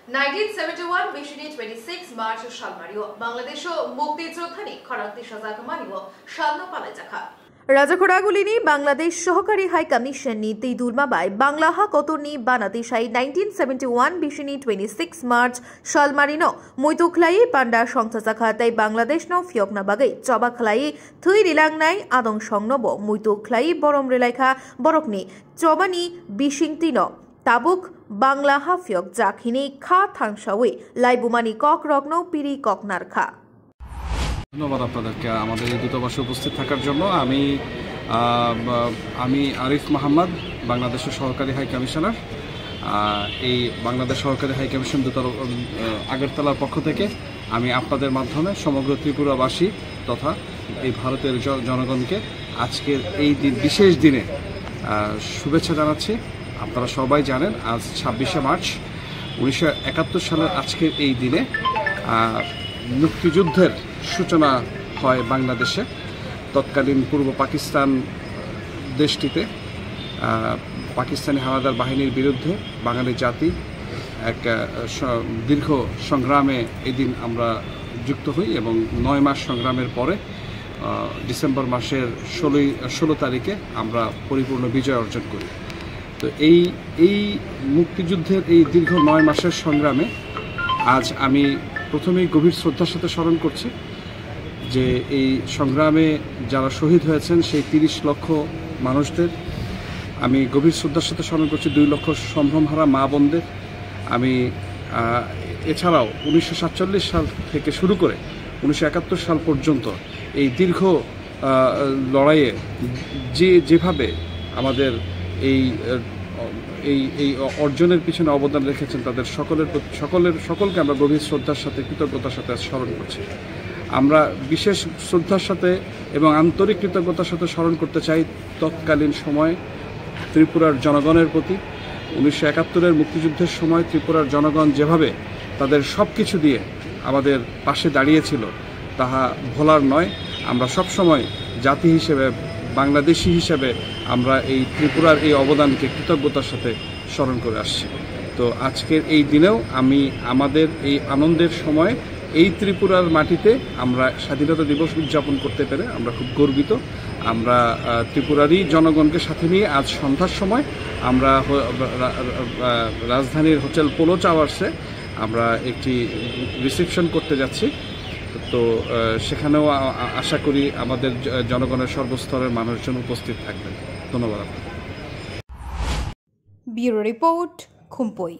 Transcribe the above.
1971 বিশিনী 26 March সালমারিও Bangladesh মুক্তিযোদ্ধানি খরাক্তি সজাগ মানিও সালনো পালে জাখা রাজাখোড়াগুলিনি বাংলাদেশ সহকারী হাই কমিশননি তিদুলমাবাই বাংলাহা কতনি বানাতিশাই 1971 বিশিনী 26 মার্চ সালমারিনো মুইতুখলাই পান্ডা সংসাজাখাতাই বাংলাদেশ ন ফিয়কনা বাগৈ চবাখলাই থুই রিলাংনাই আদং সংনব মুইতুখলাই বরম রেলাইখা বরকনি চবানি বিশিংতিনো তাবুক বাংলা হাফিয়ক জাখিনি খা থাংসাউই লাইবুমানি কক রগ্ন পিরি ককনার খা। ধন্যবাদ আপনাদেরকে আমাদের এই দূতাবাসে উপস্থিত থাকার জন্য। আমি আরিফ মোহাম্মদ, বাংলাদেশের সহকারী হাই কমিশনার। এই বাংলাদেশ সহকারী হাই কমিশন আগরতলার পক্ষ থেকে আমি আপনাদের মাধ্যমে সমগ্র ত্রিপুরাবাসী তথা এই ভারতের জনগণকে আজকের এই বিশেষ দিনে শুভেচ্ছা জানাচ্ছি। আপনারা সবাই জানেন আজ 26শে মার্চ 1971 সালের আজকের এই দিনে মুক্তিযুদ্ধের সূচনা হয় বাংলাদেশে। তৎকালীন পূর্ব পাকিস্তান দেশটিতে পাকিস্তানি হানাদার বাহিনীর বিরুদ্ধে বাঙালি জাতি এক দীর্ঘ সংগ্রামে এদিন আমরা যুক্ত হই এবং 9 মাস সংগ্রামের পরে ডিসেম্বর মাসের 16 তারিখে আমরা পরিপূর্ণ বিজয় অর্জন করি। তো এই মুক্তিযুদ্ধের এই দীর্ঘ 9 মাসের সংগ্রামে আজ আমি প্রথমেই গভীর শ্রদ্ধার সাথে স্মরণ করছি যে এই সংগ্রামে যারা শহীদ হয়েছেন সেই 30 লক্ষ মানুষদের আমি গভীর শ্রদ্ধার সাথে স্মরণ করছি। 2 লক্ষ সম্ভ্রমহারা মা বোনদের আমি এছাড়াও 1947 সাল থেকে শুরু করে 1971 সাল পর্যন্ত এই দীর্ঘ লড়াইয়ে যেভাবে আমাদের এই অর্জনের পিছনে অবদান রেখেছেন তাদের সকলকে আমরা গভীর শ্রদ্ধার সাথে কৃতজ্ঞতার সাথে স্মরণ করছি। আমরা বিশেষ শ্রদ্ধার সাথে এবং আন্তরিক কৃতজ্ঞতার সাথে স্মরণ করতে চাই তৎকালীন সময় ত্রিপুরার জনগণের প্রতি। 1971-এর মুক্তিযুদ্ধের সময় ত্রিপুরার জনগণ যেভাবে তাদের সব কিছু দিয়ে আমাদের পাশে দাঁড়িয়েছিল তাহা ভোলার নয়। আমরা সবসময় জাতি হিসেবে বাংলাদেশি হিসেবে আমরা এই ত্রিপুরার এই অবদানকে কৃতজ্ঞতার সাথে স্মরণ করে আসছি। তো আজকের এই দিনেও আমাদের এই আনন্দের সময় এই ত্রিপুরার মাটিতে আমরা স্বাধীনতা দিবস উদযাপন করতে পেরে আমরা খুব গর্বিত। আমরা ত্রিপুরারই জনগণকে সাথে নিয়ে আজ সন্ধ্যার সময় আমরা রাজধানীর হোটেল পোলো টাওয়ার্সে আমরা একটি রিসেপশন করতে যাচ্ছি। তো সেখানেও আশা করি আমাদের জনগণের সর্বস্তরের মানুষজন উপস্থিত থাকবেন। ধন্যবাদ। Bureau report, খুমপই।